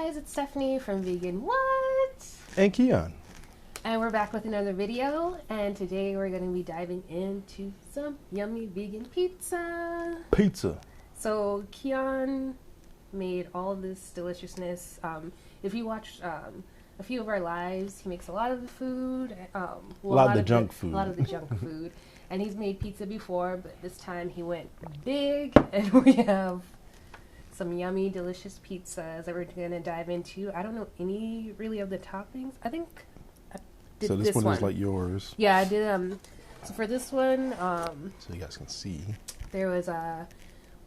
guys, it's Stephanie from Vegan What? And Keon. And we're back with another video, and today we're going to be diving into some yummy vegan pizza. So Keon made all of this deliciousness. If you watched a few of our lives, he makes a lot of the food. A lot of the junk food. A lot of the junk food. And he's made pizza before, but this time he went big, and we have some yummy, delicious pizzas that we're going to dive into. I don't know any really of the toppings. I think I did so this one is like yours. Yeah, I did. So for this one, so you guys can see, there was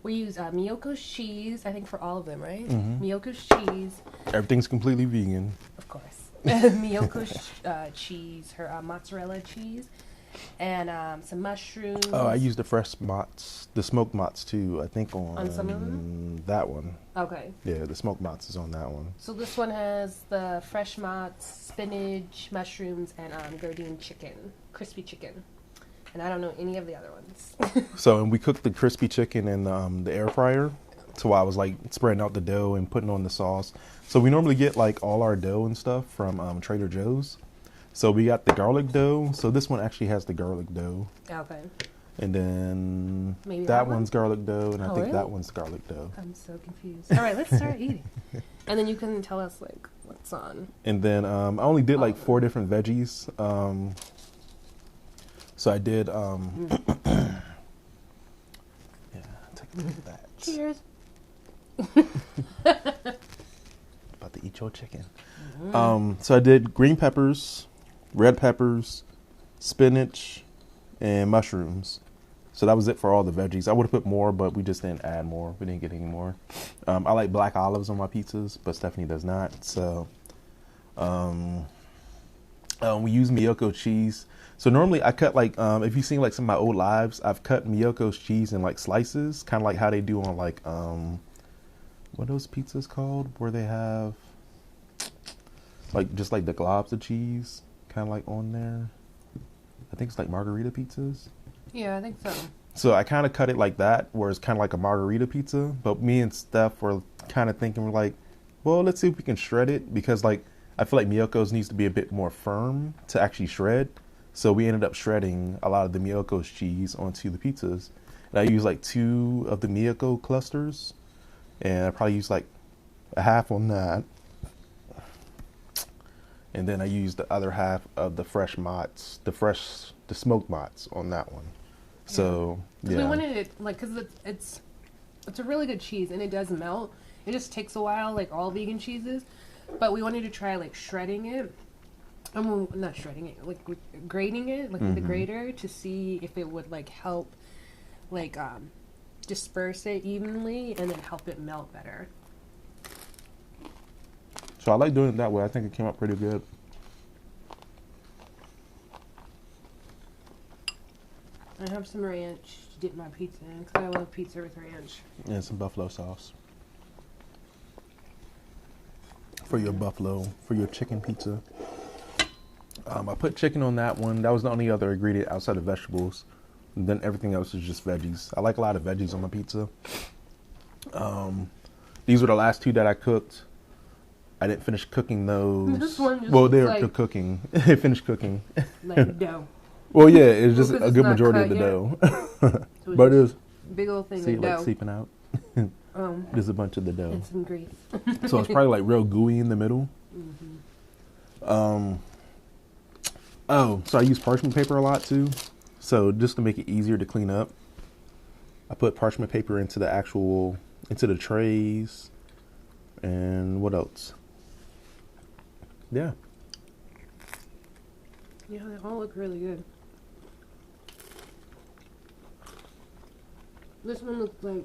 we use Miyoko's cheese. I think for all of them, right? Mm-hmm. Miyoko's cheese. Everything's completely vegan, of course. Miyoko's cheese, her mozzarella cheese. And some mushrooms. Oh, I used the fresh mozz, the smoked mozz too. I think on some of them? That one. Okay. Yeah, the smoked mozz is on that one. So this one has the fresh mozz, spinach, mushrooms, and Gardein chicken, crispy chicken. And I don't know any of the other ones. So, and we cooked the crispy chicken in the air fryer. So I was like spreading out the dough and putting on the sauce. So we normally get like all our dough and stuff from Trader Joe's. So we got the garlic dough. So this one actually has the garlic dough. Okay. And then maybe that one's garlic dough, and I think really? that one's garlic dough. I'm so confused. All right, let's start eating. And then you can tell us like what's on. And then I only did like 4 different veggies. So I did. Yeah, take a look at that. Cheers. About to eat your chicken. So I did green peppers, red peppers, spinach, and mushrooms. So that was it for all the veggies. I would have put more, but we just didn't add more. We didn't get any more. I like black olives on my pizzas, but Stephanie does not. So we use Miyoko cheese. So normally I cut like, if you've seen like some of my old lives, I've cut Miyoko's cheese in like slices, kind of like how they do on like, what are those pizzas called? Where they have like just like the globs of cheese kind of like on there. I think it's like margarita pizzas. Yeah, I think so. So I kind of cut it like that, where it's kind of like a margarita pizza. But me and Steph were kind of thinking, we're like, well, let's see if we can shred it, because like I feel like Miyoko's needs to be a bit more firm to actually shred. So we ended up shredding a lot of the Miyoko's cheese onto the pizzas. And I used like 2 of the Miyoko clusters, and I probably used like a half on that. And then I used the other half of the fresh mozz, the smoked mozz on that one. Yeah. So yeah, we wanted it like, because it's a really good cheese and it does melt. It just takes a while, like all vegan cheeses. But we wanted to try like shredding it. Not shredding it, like grating it, like with the grater, to see if it would like help, like disperse it evenly and then help it melt better. So I like doing it that way. I think it came out pretty good. I have some ranch to dip my pizza in, because I love pizza with ranch. And some buffalo sauce. For your chicken pizza. I put chicken on that one. That was the only other ingredient outside of vegetables. And then everything else is just veggies. I like a lot of veggies on my pizza. These were the last 2 that I cooked. I didn't finish cooking those. This one just they're like cooking. It finished cooking. Like dough. Well, yeah, it's just Well, a it's good not majority cut of the yet. dough. So But it is. Big old thing See, of like dough. seeping out. There's a bunch of the dough. And some grease. So it's probably like real gooey in the middle. So I use parchment paper a lot too. So just to make it easier to clean up, I put parchment paper into the trays. And what else? Yeah. Yeah, they all look really good. This one looks like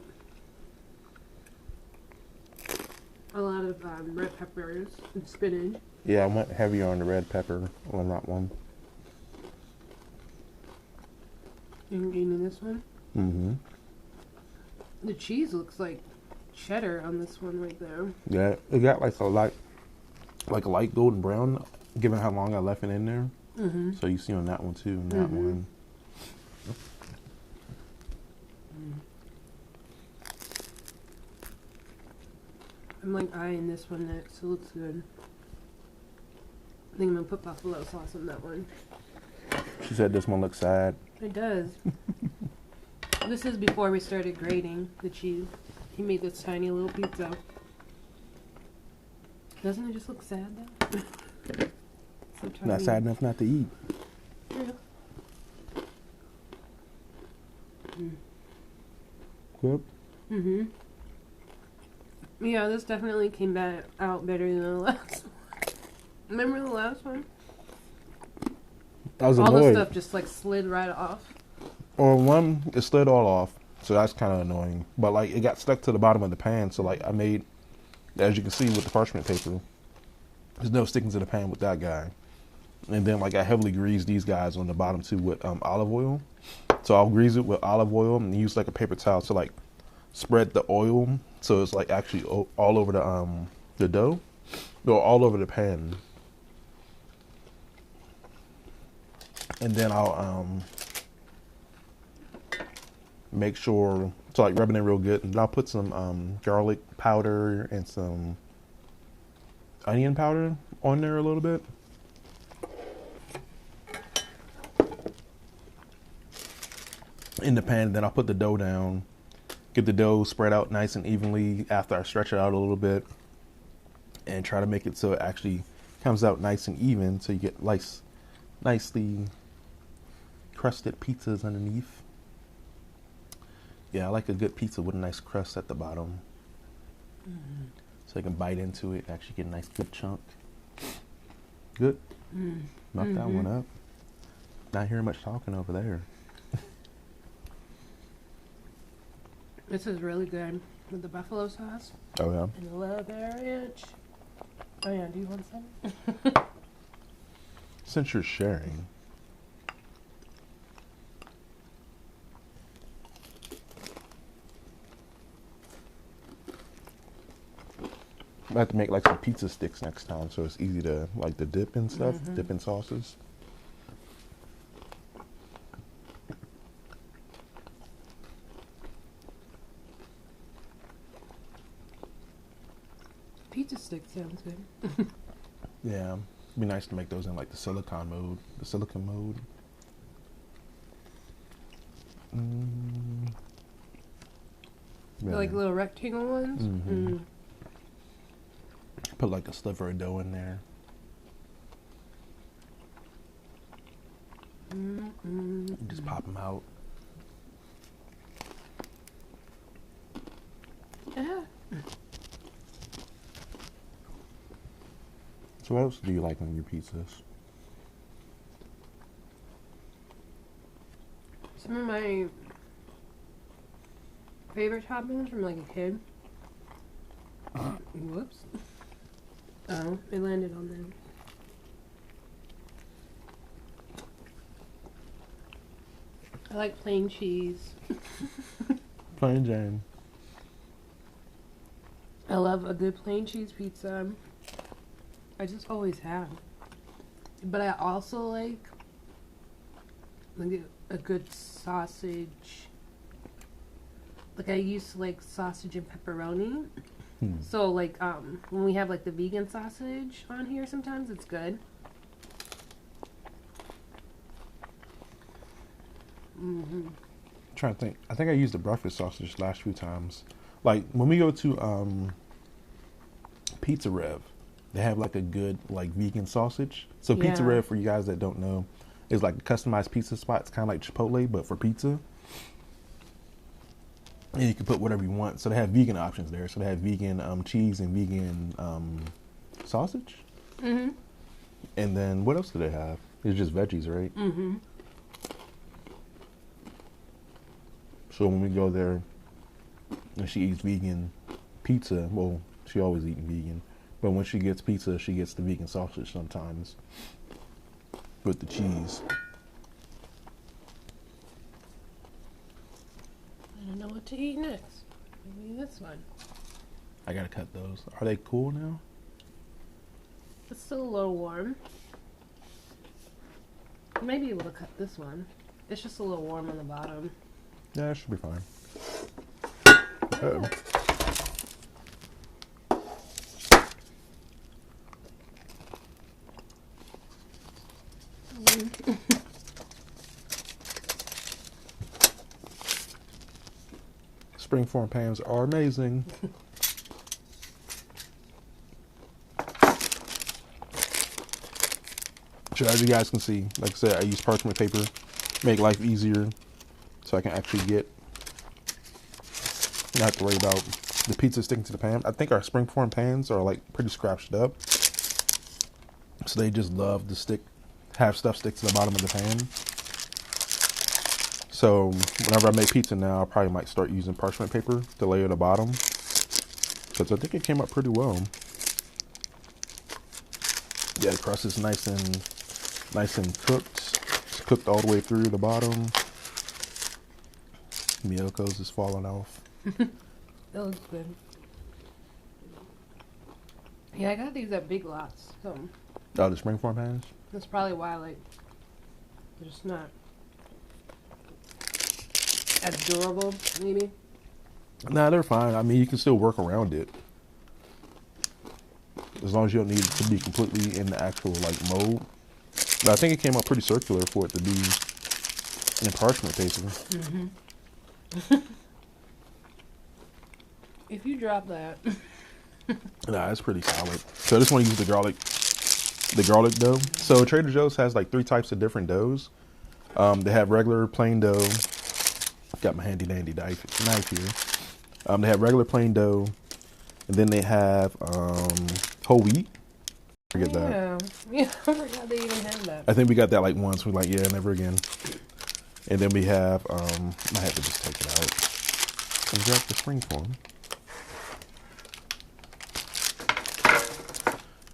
a lot of red peppers and spinach. Yeah, I went heavier on the red pepper on that one. You eating this one? Mm-hmm. The cheese looks like cheddar on this one right there. Yeah, it got like a light golden brown, given how long I left it in there. So you see on that one too, and that one. I'm like eyeing this one next. It looks good. I think I'm gonna put buffalo sauce on that one. She said this one looks sad. It does. This is before we started grating the cheese. He made this tiny little pizza. Doesn't it just look sad though? So tiny. Not sad enough not to eat. Yeah. Good. Mm-hmm. Yeah, this definitely came back out better than the last one. Remember the last one? I was all annoyed. the stuff just like slid right off. Or one, it slid all off, so that's kind of annoying. But like, it got stuck to the bottom of the pan, so like, I made, as you can see with the parchment paper, there's no sticking to the pan with that guy. And then like, I heavily greased these guys on the bottom too with olive oil. So I'll grease it with olive oil and use like a paper towel to like spread the oil, so it's like actually all over the dough, or all over the pan. And then I'll make sure to like rub it in real good, and I'll put some garlic powder and some onion powder on there a little bit. In the pan, then I'll put the dough down, get the dough spread out nice and evenly after I stretch it out a little bit, and try to make it so it actually comes out nice and even, so you get nicely crusted pizzas underneath. Yeah, I like a good pizza with a nice crust at the bottom. Mm-hmm. So I can bite into it and actually get a nice good chunk. Good. Knock that one up. Not hearing much talking over there. This is really good with the buffalo sauce. Oh yeah. And a little bit of ranch. Oh yeah, do you want some? Since you're sharing. I have to make like some pizza sticks next time, so it's easy to like the dip and stuff, dip in sauces. Pizza stick sounds good. Yeah, it'd be nice to make those in like the silicone mode. Yeah. Like little rectangle ones? Put like a sliver of dough in there. Just pop them out. Yeah. So what else do you like on your pizzas? Some of my favorite toppings from like a kid. Whoops. Oh, it landed on there. I like plain cheese. Plain Jane. I love a good plain cheese pizza. I just always have. But I also like a good sausage. Like I used to like sausage and pepperoni. So like when we have like the vegan sausage on here sometimes it's good. Trying to think. I think I used the breakfast sausage last few times. Like when we go to Pizza Rev, they have like a good like vegan sausage. So Pizza Rev, for you guys that don't know, is like a customized pizza spot. It's kind of like Chipotle, but for pizza. And you can put whatever you want. So they have vegan options there. So they have vegan cheese and vegan sausage. And then what else do they have? It's just veggies, right? So when we go there and she eats vegan pizza, well, she always eating vegan. But when she gets pizza, she gets the vegan sausage sometimes with the cheese. I don't know what to eat next. Maybe this one. I gotta cut those. Are they cool now? It's still a little warm. I may be able to cut this one. It's just a little warm on the bottom. Yeah, it should be fine. Uh-oh. Springform pans are amazing. So as you guys can see, like I said, I use parchment paper, make life easier, so I can actually not have to worry about the pizza sticking to the pan. I think our springform pans are like pretty scratched up, so they just love to have stuff stick to the bottom of the pan. So whenever I make pizza now, I probably might start using parchment paper to layer the bottom, because I think it came up pretty well. Yeah, the crust is nice and cooked. It's cooked all the way through the bottom. Miyoko's is falling off. That looks good. Yeah, I got these at Big Lots. So Oh, the springform pans? that's probably why, like, they're just not as durable, maybe. Nah, they're fine. I mean, you can still work around it. As long as you don't need it to be completely in the actual, like, mold. But I think it came out pretty circular for it to be in parchment paper. Mm-hmm. If you drop that. Nah, it's pretty solid. So I just want to use the garlic dough. So Trader Joe's has like 3 types of different doughs. They have regular plain dough. Got my handy dandy knife here. They have regular plain dough, and then they have whole wheat. Forget that. Yeah, I forgot they even had that. I think we got that like once. We're like, yeah, never again. And then we have I had to just take it out and grab the springform.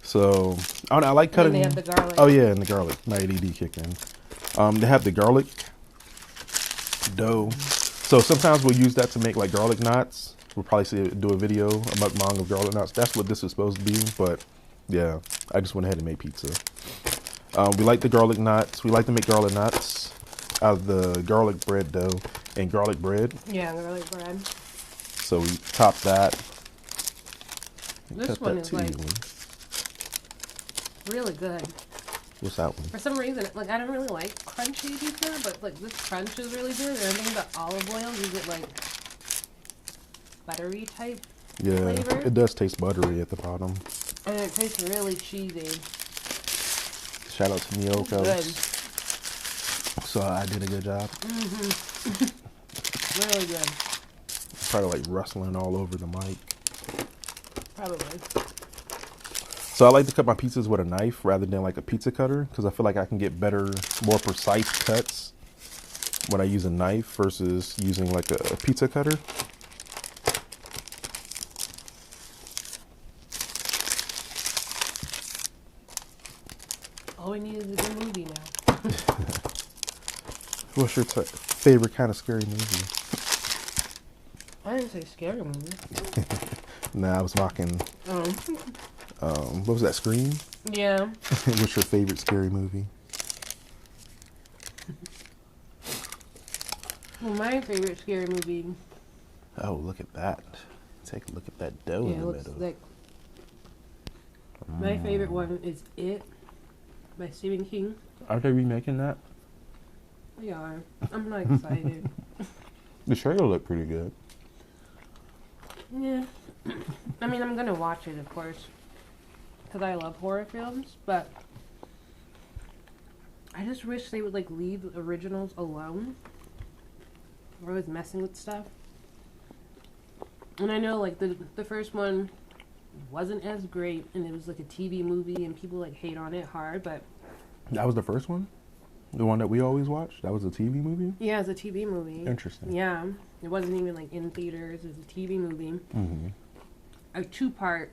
So I like cutting. And they have the garlic. Oh yeah, and the garlic. My ADD kicked in. They have the garlic dough. So sometimes we'll use that to make like garlic knots. We'll probably do a video, a mukbang of garlic knots. That's what this is supposed to be. But yeah, I just went ahead and made pizza. We like the garlic knots. We like to make garlic knots out of the garlic bread dough and garlic bread. Yeah, garlic bread. So we top that. This one is like really good. What's that one? For some reason, like, I don't really like crunchy pizza, but like this crunch is really good. And I think the olive oil gives it like buttery type flavor. It does taste buttery at the bottom. And it tastes really cheesy. Shout out to Miyoko. Good. So I did a good job. Mm-hmm. Really good. Probably like rustling all over the mic. Probably. So I like to cut my pizzas with a knife rather than like a pizza cutter, because I feel like I can get better, more precise cuts when I use a knife versus using like a pizza cutter. All we need is a good movie now. What's your favorite kind of scary movie? I didn't say scary movie. Nah, I was mocking. What was that, Scream? Yeah. What's your favorite scary movie? Well, my favorite scary movie. Oh, look at that. Take a look at that dough in the middle. Like, my favorite one is It by Stephen King. Are they remaking that? They are. I'm not excited. The trailer looked pretty good. Yeah. I mean, I'm going to watch it, of course, because I love horror films, but I just wish they would, like, leave the originals alone. We're always messing with stuff. And I know, like, the first one wasn't as great, and it was, like, a TV movie, and people, like, hate on it hard, but... That was the first one? The one that we always watched? That was a TV movie? Yeah, it was a TV movie. Interesting. Yeah. It wasn't even, like, in theaters. It was a TV movie. Mm-hmm. A 2-part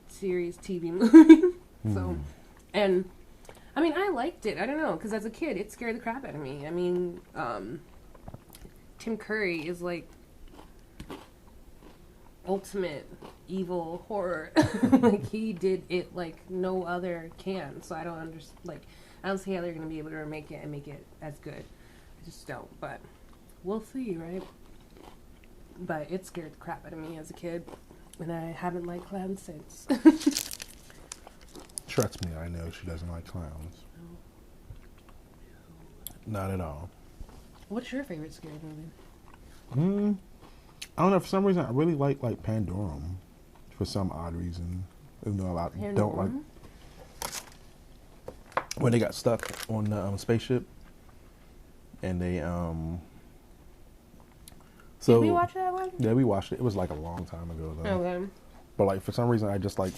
series TV movie. So, and, I mean, I liked it. I don't know, because as a kid, it scared the crap out of me. I mean, Tim Curry is, like, ultimate evil horror. Like, he did it like no other can. So I don't understand, like, I don't see how they're going to be able to remake it and make it as good. I just don't, but we'll see, right? But it scared the crap out of me as a kid, and I haven't liked clowns since. Trust me, I know she doesn't like clowns. No. Not at all. What's your favorite scary movie? I don't know. For some reason, I really like Pandorum. For some odd reason, even though I don't like when they got stuck on the spaceship, and they So did we watch that one? Yeah, we watched it. It was like a long time ago though. Okay. But like for some reason, I just like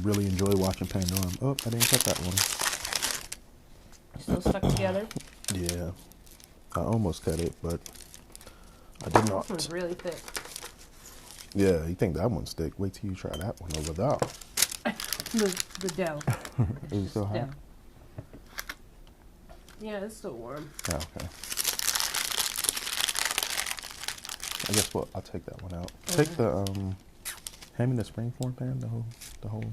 really enjoy watching Pandorum. Oh, I didn't cut that one. Still stuck together. Yeah, I almost cut it, but I did not. This one's really thick. Yeah, you think that one's thick? Wait till you try that one over there. the dough. Is it so hot? Dough. Yeah, it's still warm. Oh, okay. I guess what I'll take that one out. Okay. Take the hand me the springform pan, the whole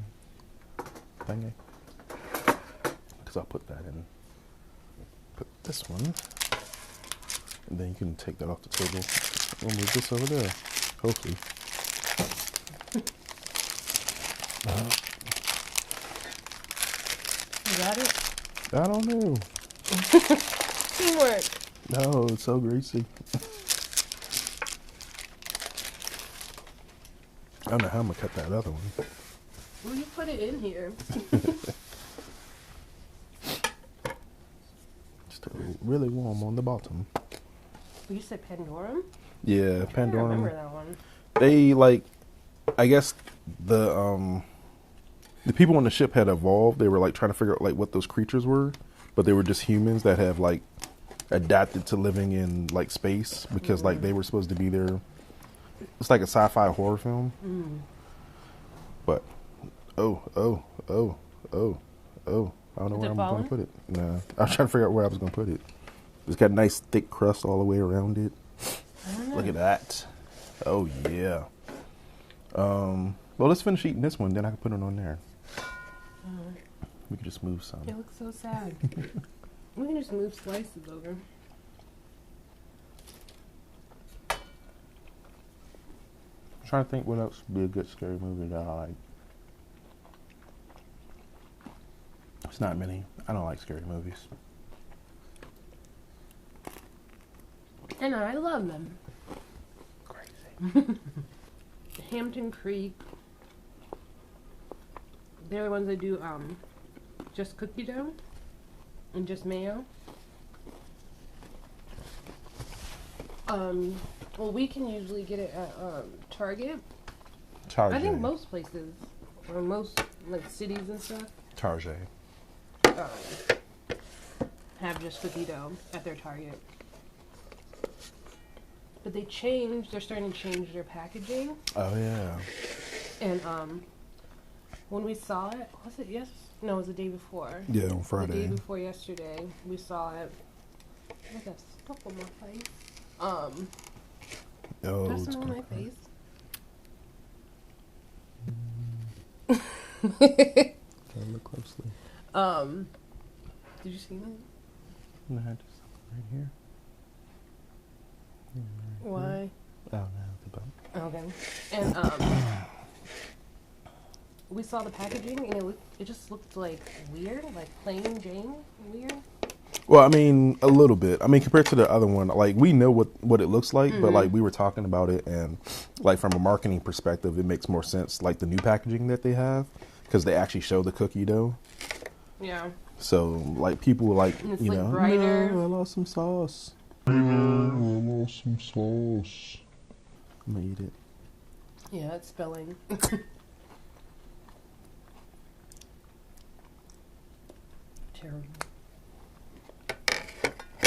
thing. Because I'll put that in. Put this one, and then you can take that off the table. We'll move this over there. Hopefully. You got it? I don't know. Teamwork. No, it's so greasy. I don't know how I'm gonna cut that other one. Well, you put it in here. Still really warm on the bottom. You said Pandorum? Yeah, I don't remember Pandorum. that one. They like, I guess the people on the ship had evolved. They were like trying to figure out like what those creatures were, but they were just humans that have like adapted to living in like space because like they were supposed to be there. It's like a sci-fi horror film. But I don't know where I'm going to put it. Nah, I was trying to figure out where I was going to put it. It's got a nice thick crust all the way around it. Look at that. Oh yeah. Well, let's finish eating this one, then I can put it on there. We can just move some. It looks so sad. We can just move slices over. I'm trying to think what else would be a good scary movie that I like. It's not many. I don't like scary movies. I know, I love them. Crazy. Hampton Creek. They're the ones that do just cookie dough and just mayo. Well, we can usually get it at Target. Target. I think most places, or most like cities and stuff, Target. have just cookie dough at their Target. But they're starting to change their packaging. Oh yeah. And when we saw it, was it no, it was the day before. Yeah, on Friday. The day before yesterday, we saw it. I got stuff on my face. Oh, That's it's on gonna my cry. face. Gotta look closely. Did you see that? No, just right here. Yeah, right Why? here. Oh no, the bump. Okay. And we saw the packaging, and it just looked like weird, like plain Jane weird. Well, I mean, a little bit. I mean, compared to the other one, like we know what it looks like, but like we were talking about it, and like from a marketing perspective, it makes more sense like the new packaging that they have because they actually show the cookie dough. Yeah. So like people were like, And it's, you like, know, brighter. no, I lost some sauce. I lost some sauce. I'm gonna eat it. Yeah, it's spelling. Terrible.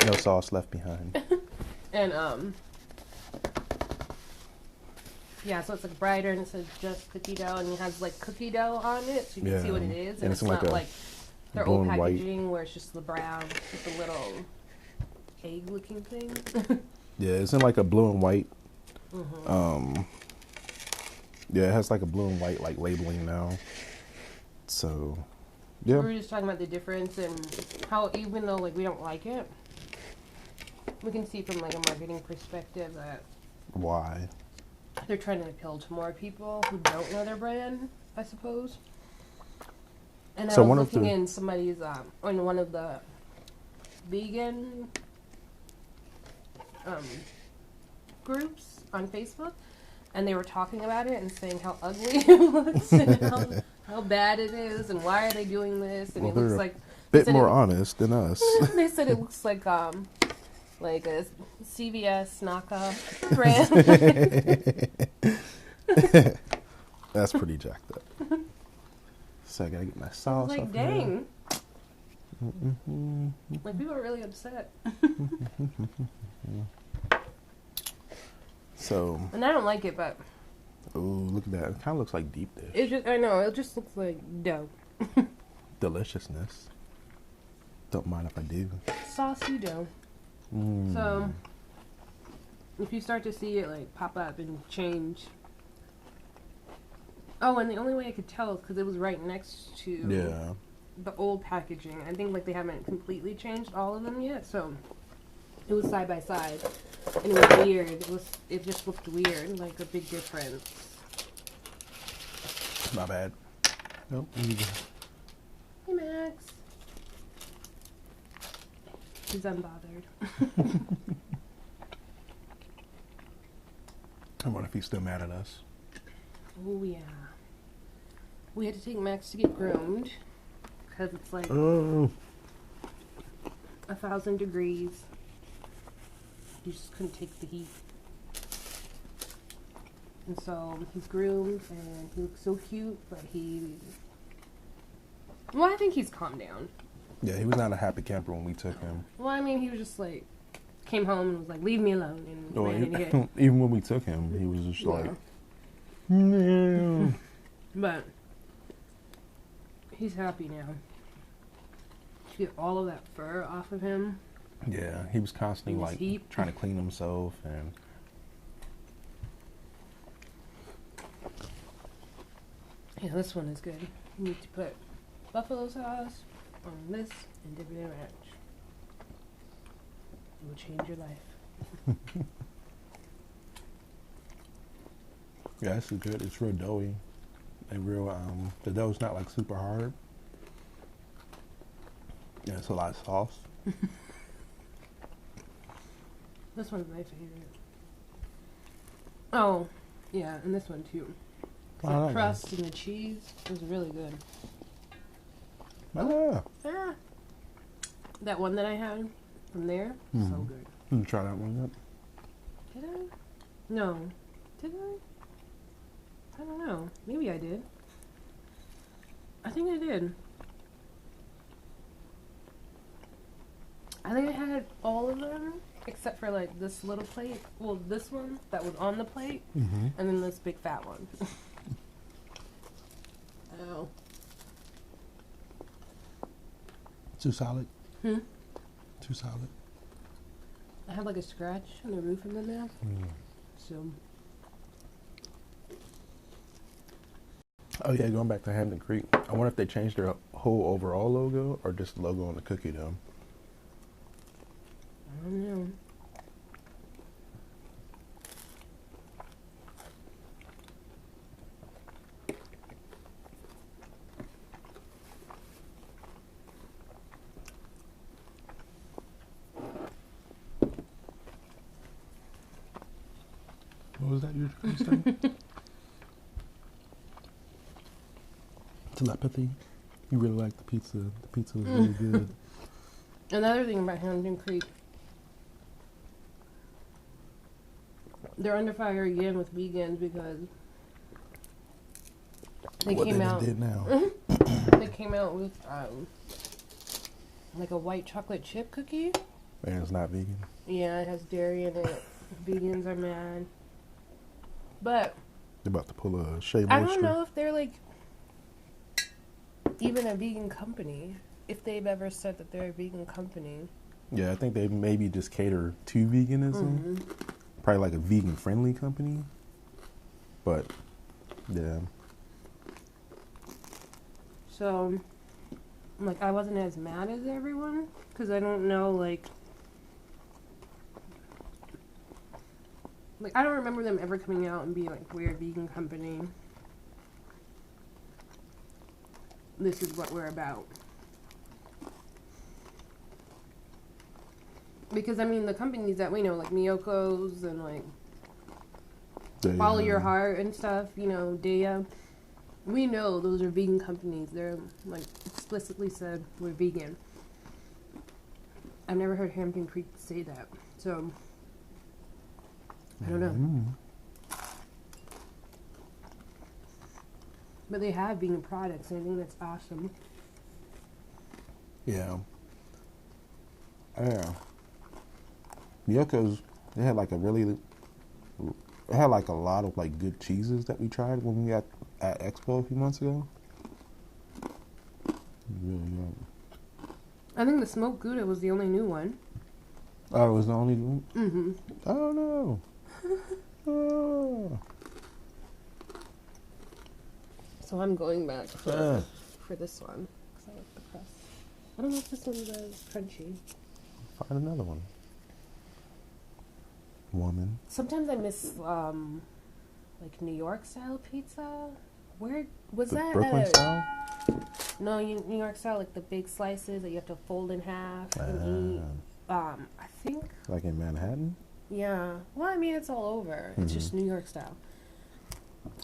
No sauce left behind. And yeah, so it's like brighter, and it says just cookie dough, and it has like cookie dough on it, so you can see what it is, and it's like not a like their old blue and white. packaging where it's just the brown, just a little egg-looking thing. Yeah, it's in like a blue and white. Yeah, it has like a blue and white like labeling now. So, yeah. We were just talking about the difference and how even though like we don't like it, we can see from like a marketing perspective that Why? they're trying to appeal to more people who don't know their brand, I suppose. And So I one was of looking the- in somebody's on one of the vegan groups on Facebook, and they were talking about it and saying how ugly it looks and how bad it is and why are they doing this, and Well, it looks they're like bit more honest than us. they said it looks like a CVS knockoff brand. That's pretty jacked up. So I gotta get my sauce. Like, off dang. here. Like, people are really upset. So. And I don't like it, but. Oh, look at that. It kind of looks like deep dish. It just, I know, it just looks like dough. Deliciousness. Don't mind if I do. Saucy dough. So, if you start to see it, like, pop up and change. Oh, and the only way I could tell is because it was right next to the old packaging. I think, like, they haven't completely changed all of them yet, so it was side by side. And it was weird. It just looked weird, like a big difference. My bad. Nope. Hey, Max. He's unbothered. I wonder if he's still mad at us. Oh, yeah. We had to take Max to get groomed because it's like 1,000 degrees. You just couldn't take the heat. And so he's groomed and he looks so cute, but well, I think he's calmed down. Yeah, he was not a happy camper when we took him. Well, I mean, he was just like, came home and was like, leave me alone. And ran in here. Even when we took him, he was just like, But he's happy now. To get all of that fur off of him. yeah, he was constantly like trying to clean himself and. Yeah, this one is good. You need to put buffalo sauce on this and dip it in ranch. It will change your life. Yeah, this is good. It's real doughy. And real, the dough's not like super hard. Yeah, it's a lot of sauce. This one's my favorite. Oh, yeah, and this one too. The crust and the cheese was really good. Ah. Yeah. That one that I had from there, so good. You try that one yet? Did I? No. Did I? I don't know. Maybe I did. I think I did. I think I had all of them except for like this little plate. Well, this one that was on the plate, and then this big fat one. Oh. Too solid? Hmm? Too solid. I have like a scratch on the roof of the mouth. So. Oh yeah, going back to Hampton Creek. I wonder if they changed their whole overall logo or just the logo on the cookie dough. I don't know. What was that you were saying? Telepathy. You really like the pizza. The pizza was really good. Another thing about Hampton Creek, they're under fire again with vegans because they what came they out. did now? They came out with like a white chocolate chip cookie. And it's not vegan. Yeah, it has dairy in it. Vegans are mad, but They're about to pull a Shea Moisture. I don't know if they're like even a vegan company. If they've ever said that they're a vegan company. Yeah, I think they maybe just cater to veganism. Probably like a vegan friendly company. But yeah. So, like, I wasn't as mad as everyone because I don't know, like, I don't remember them ever coming out and being like, we're a vegan company. This is what we're about. Because, I mean, the companies that we know, like Miyoko's and, like, Follow Your Heart and stuff, you know, Daya. We know those are vegan companies. They're like explicitly said we're vegan. I've never heard Hampton Creek say that, so I don't know. But they have vegan products, and I think that's awesome. Yeah. Yeah. Miyoko's, they had like a lot of like good cheeses that we tried when we got at Expo a few months ago. Really good. I think the smoked Gouda was the only new one. Oh, it was the only one? Mm-hmm. Oh, no. Oh. So I'm going back for this one, because I like the crust. I don't know if this one's crunchy. Find another one. Woman. Sometimes I miss, like, New York style pizza. Where was The that? Brooklyn style? No, New York style, like the big slices that you have to fold in half and eat. I think. Like in Manhattan? Yeah. Well, I mean, it's all over. It's just New York style.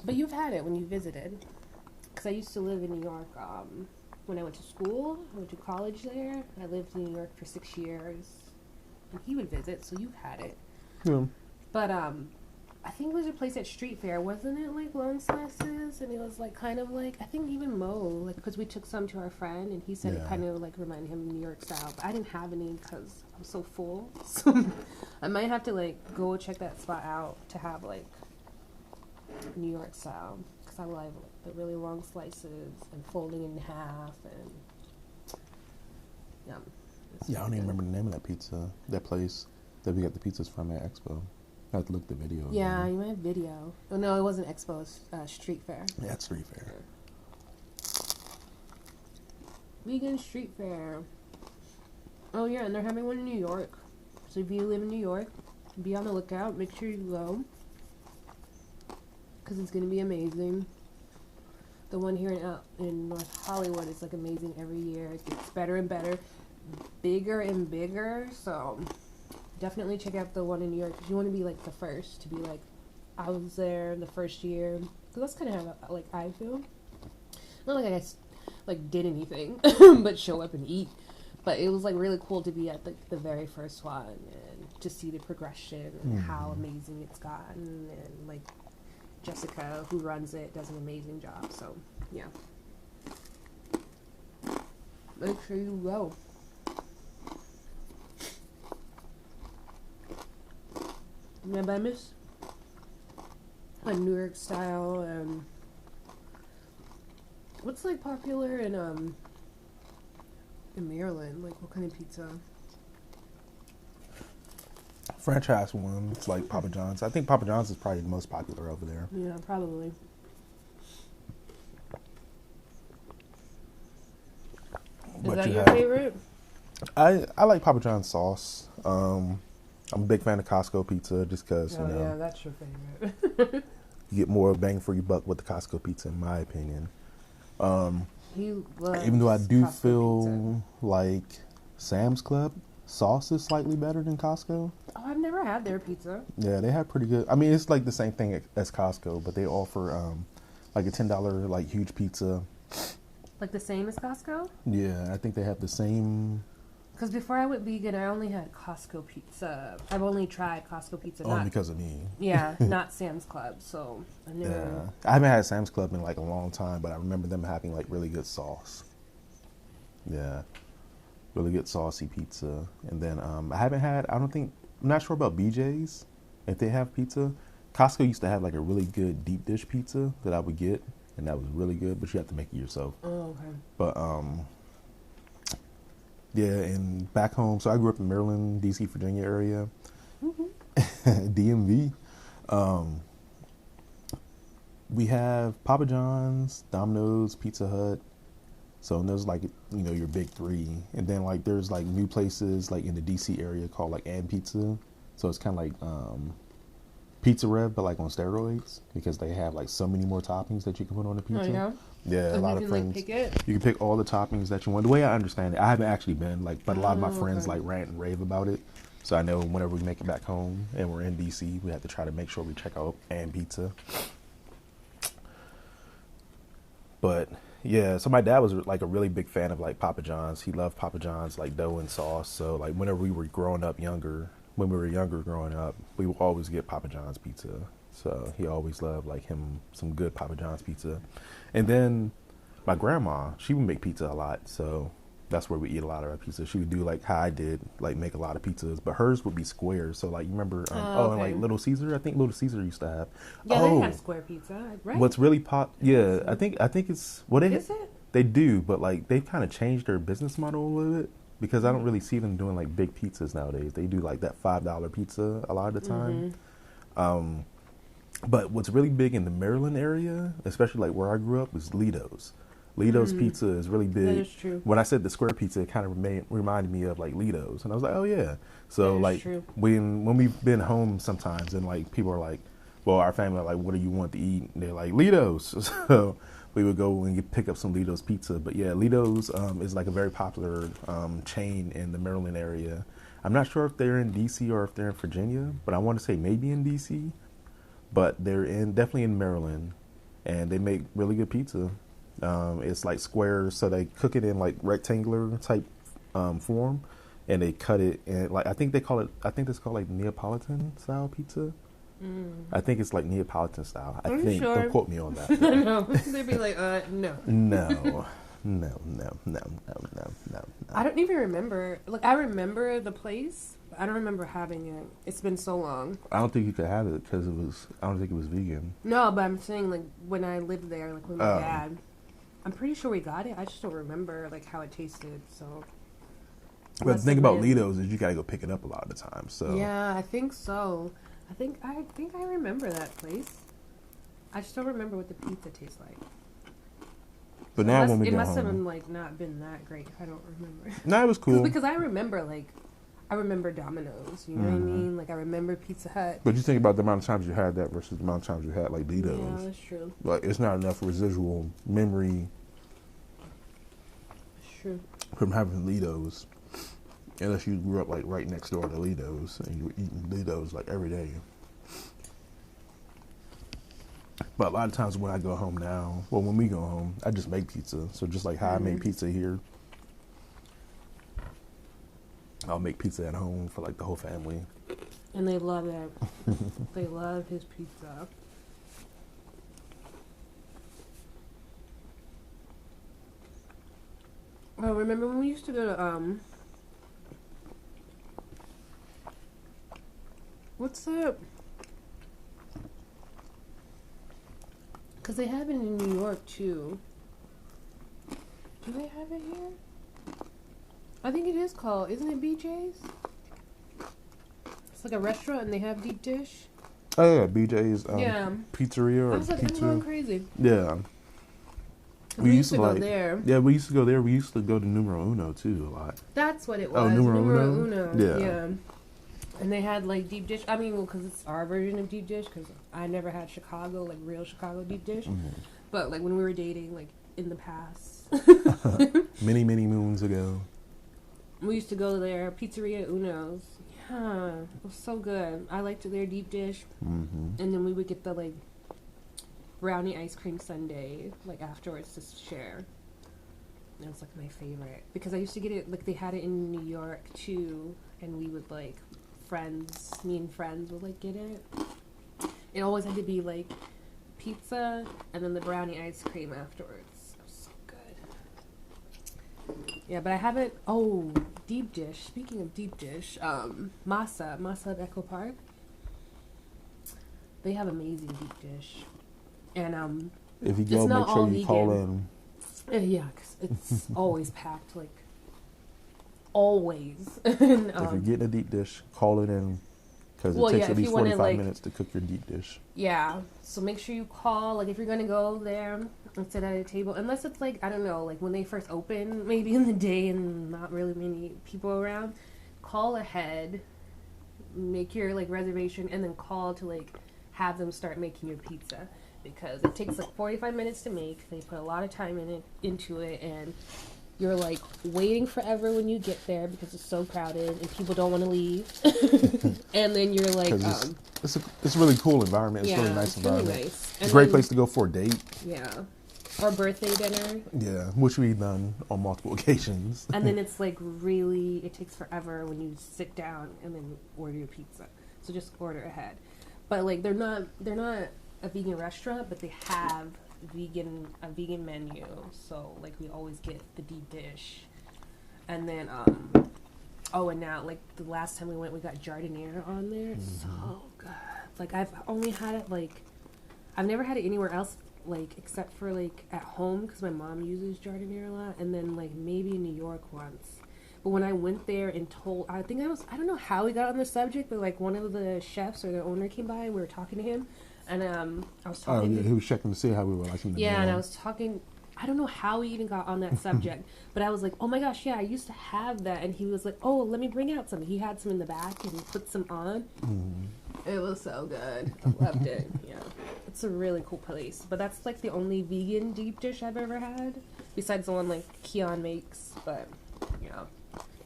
But you've had it when you visited. Because I used to live in New York when I went to school. I went to college there. I lived in New York for 6 years. And he would visit, so you've had it. Yeah. But I think it was a place at Street Fair. Wasn't it like long slices? And it was like kind of like, I think even Mo, like, because we took some to our friend and he said it kind of like reminded him of New York style. But I didn't have any because I'm so full. So I might have to like go check that spot out to have like New York style. Because I love like, the really long slices and folding in half and yum. Yeah, I don't even remember the name of that place that we got the pizzas from at Expo. I have to look at the video. Yeah, you might have video. Oh, no, it wasn't Expo. It was Street Fair. Yeah, it's Street Fair. Vegan Street Fair. Oh, yeah, and they're having one in New York. So if you live in New York, be on the lookout. Make sure you go. Because it's going to be amazing. The one here in North Hollywood is, like, amazing every year. It gets better and better. Bigger and bigger. So definitely check out the one in New York. Because you want to be, like, the first to be, like, I was there the first year. Because that's kind of how, like, I feel. Not like I like did anything but show up and eat, but it was like really cool to be at the very first one and to see the progression and how amazing it's gotten, and like Jessica, who runs it, does an amazing job. So yeah, make sure you go. Yeah, but I miss a New York style. What's like popular in Maryland? Like what kind of pizza? Franchise ones like Papa John's. I think Papa John's is probably the most popular over there. Yeah, probably. Is that your favorite? I like Papa John's sauce. I'm a big fan of Costco pizza just because, you know. Yeah, that's your favorite. You get more bang for your buck with the Costco pizza, in my opinion. Even though I do Costco feel pizza. like Sam's Club sauce is slightly better than Costco. Oh, I've never had their pizza. Yeah, they have pretty good. I mean, it's like the same thing as Costco, but they offer like a $10 like huge pizza. Like the same as Costco? Yeah, I think they have the same. Because before I went vegan, I only had Costco pizza. I've only tried Costco pizza. Only because of me. Yeah, not Sam's Club. So I never. Yeah, I haven't had Sam's Club in like a long time, but I remember them having like really good sauce. Yeah, really good saucy pizza. And then I haven't had. I'm not sure about BJ's if they have pizza. Costco used to have like a really good deep dish pizza that I would get, and that was really good. But you have to make it yourself. Oh, okay. But yeah, and back home. So I grew up in Maryland, DC, Virginia area. DMV. We have Papa John's, Domino's, Pizza Hut. So those like, you know, your big three. And then like there's like new places like in the DC area called like And Pizza. So it's kind of like Pizza Rev, but like on steroids, because they have like so many more toppings that you can put on the pizza. Oh, yeah? Yeah, a lot of friends. Like, pick it? You can pick all the toppings that you want. The way I understand it, I haven't actually been like, but a lot of my friends like rant and rave about it. So I know whenever we make it back home and we're in DC, we have to try to make sure we check out and pizza. But yeah, so my dad was like a really big fan of like Papa John's. He loved Papa John's like dough and sauce. So like whenever we were growing up when we were younger growing up, we would always get Papa John's pizza. So he always loved like some good Papa John's pizza. And then my grandma, she would make pizza a lot. So that's where we eat a lot of our pizza. She would do like how I did, like make a lot of pizzas, but hers would be square. So like you remember, and like Little Caesar. I think Little Caesar used to have. Yeah, they have square pizza, right? What's really Yeah, I think it's what is it? They do, but like they've kind of changed their business model a little bit because I don't really see them doing like big pizzas nowadays. They do like that $5 pizza a lot of the time. But what's really big in the Maryland area, especially like where I grew up, was Lido's. Lido's pizza is really big. That is true. When I said the square pizza, it kind of reminded me of like Lido's, and I was like, oh yeah. So like true. when we've been home sometimes, and like people are like, well, our family are like, what do you want to eat? And they're like Lido's. So we would go and pick up some Lido's pizza. But yeah, Lido's is like a very popular chain in the Maryland area. I'm not sure if they're in DC or if they're in Virginia, but I want to say maybe in DC. But they're definitely in Maryland, and they make really good pizza. It's like squares, so they cook it in like rectangular type form, and they cut it in like I think it's called like Neapolitan style pizza. I think it's like Neapolitan style. I think. Sure? Don't quote me on that. No, they'd be like, no. No. I don't even remember. Like, I remember the place, but I don't remember having it. It's been so long. I don't think you could have it because I don't think it was vegan. No, but I'm saying like when I lived there, like with my dad, I'm pretty sure we got it. I just don't remember like how it tasted. So. But the thing about Lido's is you gotta go pick it up a lot of the time. So. Yeah, I think so. I think I remember that place. I just don't remember what the pizza tastes like. But now when we it go must home, have been like not been that great. I don't remember. No, it was cool. Because I remember Domino's. You know what I mean? Like I remember Pizza Hut. But you think about the amount of times you had that versus the amount of times you had like Lido's. Yeah, that's true. Like it's not enough residual memory. That's true. From having Lido's, unless you grew up like right next door to Lido's and you were eating Lido's like every day. But a lot of times when I go home now, well, when we go home, I just make pizza. So just like how I made pizza here, I'll make pizza at home for like the whole family. And they love it. They love his pizza. Oh, remember when we used to go to what's that? Because they have it in New York too. Do they have it here? I think it is called, isn't it BJ's? It's like a restaurant and they have deep dish. Oh yeah, BJ's pizzeria or I was like, pizza. I'm going crazy. Yeah. We used to go there. Yeah, we used to go there. We used to go to Numero Uno too a lot. That's what it was. Oh, Numero Uno. Yeah. And they had like deep dish. I mean, well, because it's our version of deep dish. Because I never had Chicago, like real Chicago deep dish. But like when we were dating, like in the past, many moons ago, we used to go there. Pizzeria Uno's. Yeah, it was so good. I liked their deep dish. And then we would get the like brownie ice cream sundae like afterwards to share. That was like my favorite because I used to get it like they had it in New York too, and we would like me and friends would like get it. It always had to be like pizza and then the brownie ice cream afterwards. It was so good. Yeah, but I haven't. Oh, deep dish. Speaking of deep dish, Masa at Echo Park. They have amazing deep dish, and if you go, make sure you call in. Yeah, because it's always packed, like always. And, if you're getting a deep dish, call it in because it takes at least 45 minutes to cook your deep dish. Yeah, so make sure you call. Like if you're gonna go there and sit at a table, unless it's like I don't know, like when they first open, maybe in the day and not really many people around. Call ahead, make your like reservation, and then call to like have them start making your pizza. Because it takes like 45 minutes to make. They put a lot of time into it, and You're like waiting forever when you get there because it's so crowded and people don't want to leave. And then you're like, it's a really cool environment. It's yeah, really nice it's really environment. nice. It's a great place to go for a date. Yeah. Or birthday dinner. Yeah, which we've done on multiple occasions. And then it's like really, it takes forever when you sit down and then order your pizza. So just order ahead. But like they're not a vegan restaurant, but they have a vegan menu. So like we always get the deep dish. And then and now like the last time we went, we got giardiniera on there. So good. Like I've only had it like I've never had it anywhere else like except for like at home because my mom uses giardiniera a lot, and then like maybe in New York once. But when I went there and I don't know how we got on the subject, but like one of the chefs or the owner came by and we were talking to him, and I was talking. Oh yeah, he was checking to see how we were liking the meal. And I was talking. I don't know how we even got on that subject, but I was like, oh my gosh, yeah, I used to have that, and he was like, oh, let me bring out some. He had some in the back and he put some on. It was so good. I loved it. Yeah, it's a really cool place. But that's like the only vegan deep dish I've ever had, besides the one like Keon makes. But yeah.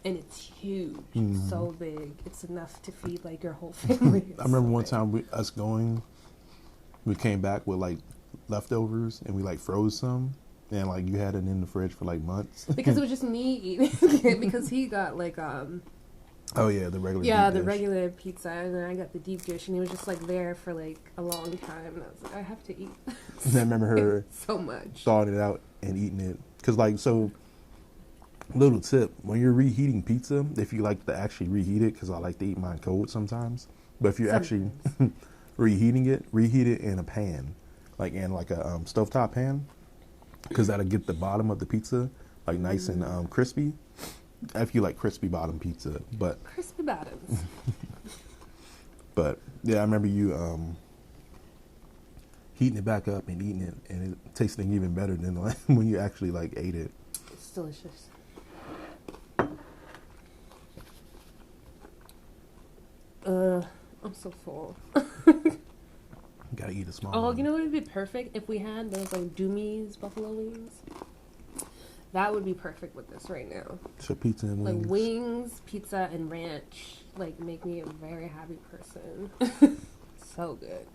And it's huge, so big. It's enough to feed like your whole family. I remember one time we came back with like leftovers and we like froze some, and like you had it in the fridge for like months. Because it was just me eating it, because he got like oh yeah, the regular the dish. regular pizza, and then I got the deep dish, and he was just like there for like a long time, and I was like, I have to eat. And I remember her so much thawing it out and eating it, because like so. Little tip, when you're reheating pizza, if you like to actually reheat it, because I like to eat mine cold sometimes, but if you're actually reheat it in a pan, like in like a stovetop pan, because that'll get the bottom of the pizza like nice and crispy, if you like crispy bottom pizza. But crispy bottoms. But yeah, I remember you heating it back up and eating it, and it tasting even better than like when you actually like ate it. It's delicious. I'm so full. Gotta eat a small Oh, one. you know what would be perfect if we had those like Doomie's buffalo wings? That would be perfect with this right now. So pizza and wings. Like wings, pizza, and ranch like make me a very happy person. So good.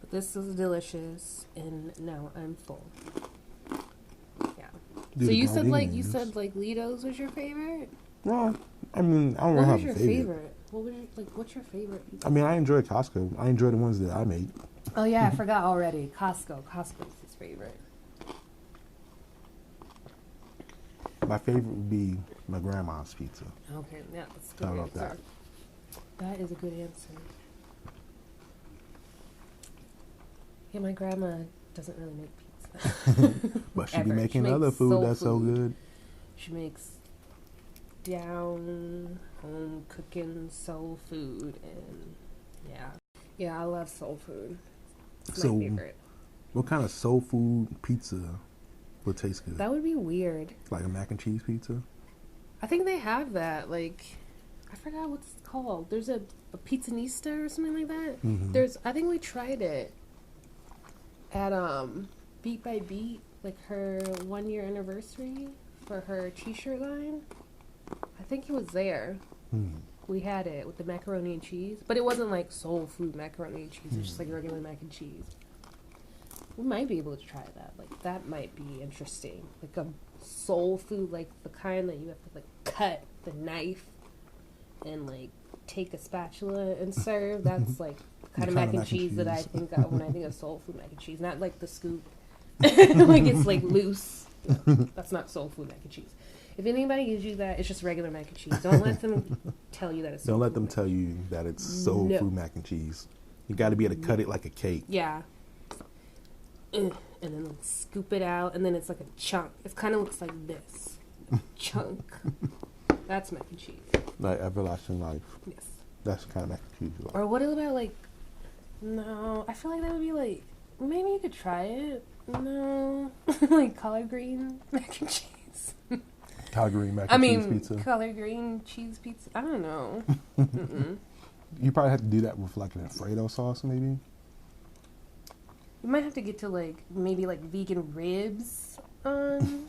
But this is delicious, and now I'm full. Yeah. Dude, So you Gardenias. said Lido's was your favorite? Well, I mean, I don't What know was how your favorite. favorite? What's your favorite pizza? I mean, I enjoy Costco. I enjoy the ones that I make. Oh yeah, I forgot already. Costco's his favorite. My favorite would be my grandma's pizza. Okay, yeah, that's a good How about answer. That is a good answer. Yeah, my grandma doesn't really make pizza. But she be Ever. making She other makes food soul that's so food. good. She makes down home cooking soul food, and yeah, I love soul food. It's So, my favorite. what kind of soul food pizza would taste good? That would be weird. Like a mac and cheese pizza? I think they have that. Like, I forgot what's it called. There's a pizzanista or something like that. Mhm. I think we tried it at Beat by Beat, like her 1 year anniversary for her t-shirt line. I think it was there. We had it with the macaroni and cheese, but it wasn't like soul food macaroni and cheese. It was just like regular mac and cheese. We might be able to try that. Like, that might be interesting. Like a soul food, like the kind that you have to like cut the knife and like take a spatula and serve. That's like the kind of mac and cheese that I think of when I think of soul food mac and cheese. Not like the scoop. Like it's like loose. That's not soul food mac and cheese. If anybody gives you that, it's just regular mac and cheese. Don't let them tell you that it's soul Don't let food them mac tell you that it's soul No. food mac and cheese. You got to be able to cut it like a cake. Yeah. And then like, scoop it out, and then it's like a chunk. It kind of looks like this. Chunk. That's mac and cheese. Like everlasting life. Yes. That's the kind of mac and cheese you like. Or what about like, no, I feel like that would be like, maybe you could try it. No. Like collard green mac and cheese. Collard green mac and cheese pizza. Collard green cheese pizza. I don't know. Mm-mm. You probably have to do that with like an Alfredo sauce, maybe. You might have to get to like maybe like vegan ribs on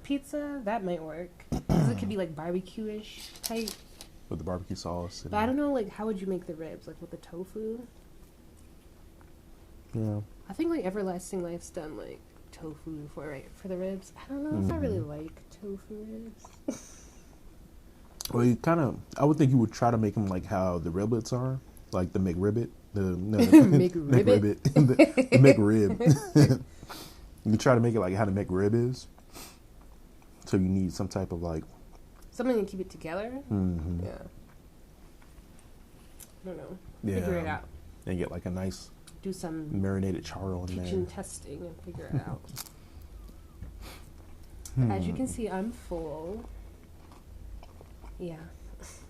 pizza, that might work. 'Cause it could be like barbecue-ish type. With the barbecue sauce. But I don't know, like, how would you make the ribs? Like, with the tofu? Yeah. I think, like, Everlasting Life's done, like, tofu before, right? For the ribs. I don't know if I really like tofu ribs. Well, you kind of, I would think you would try to make them like how the riblets are. Like the McRibbit. McRibbit? The McRib. You try to make it like how the McRib is. So you need some type of like... Something to keep it together? Mm-hmm. Yeah. I don't know. Yeah. Figure it out. And get like a nice Do some marinated char in there. kitchen testing and figure it out. As you can see, I'm full. Yeah.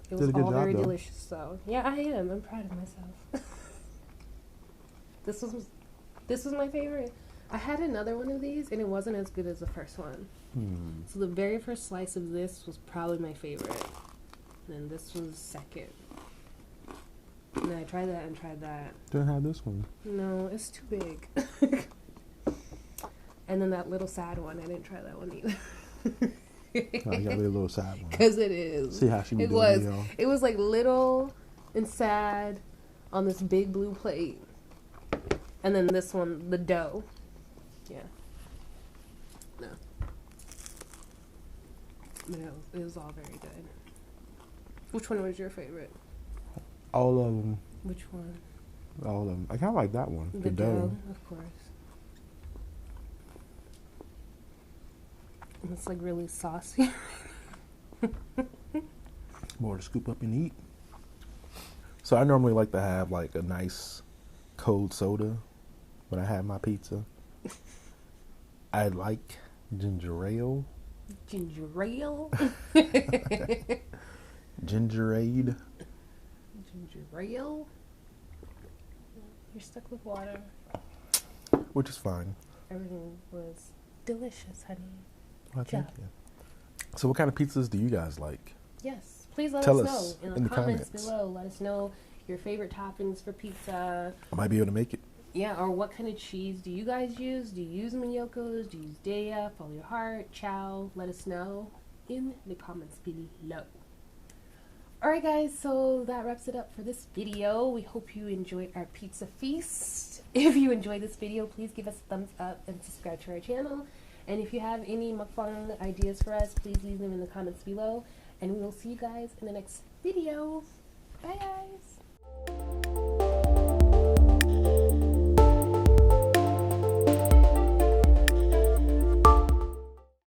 It was Did a good all job, very though. delicious, though. Yeah, I am. I'm proud of myself. This was my favorite. I had another one of these, and it wasn't as good as the first one. So the very first slice of this was probably my favorite. And then this was second. And then I tried that and tried that. Didn't have this one. No, it's too big. And then that little sad one, I didn't try that one either. Oh, you got a little sad one. Because it is. See how she was It doing was. it, y'all. It was like little and sad on this big blue plate. And then this one, the dough. Yeah. No. But it was all very good. Which one was your favorite? All of them. Which one? All of them. I kind of like that one. The dough, of course. And it's like really saucy. More to scoop up and eat. So I normally like to have like a nice cold soda when I have my pizza. I like ginger ale. Ginger ale? Gingerade. Ginger ale? You're stuck with water. Which is fine. Everything was delicious, honey. Well, thank Yeah. you. So what kind of pizzas do you guys like? Yes, please let Tell us us know in the comments comments. below. Let us know your favorite toppings for pizza. I might be able to make it. Yeah, or what kind of cheese do you guys use? Do you use Miyoko's? Do you use Daya? Follow your heart. Chow. Let us know in the comments below. Alright guys, so that wraps it up for this video. We hope you enjoyed our pizza feast. If you enjoyed this video, please give us a thumbs up and subscribe to our channel. And if you have any mukbang ideas for us, please leave them in the comments below. And we will see you guys in the next video. Bye guys!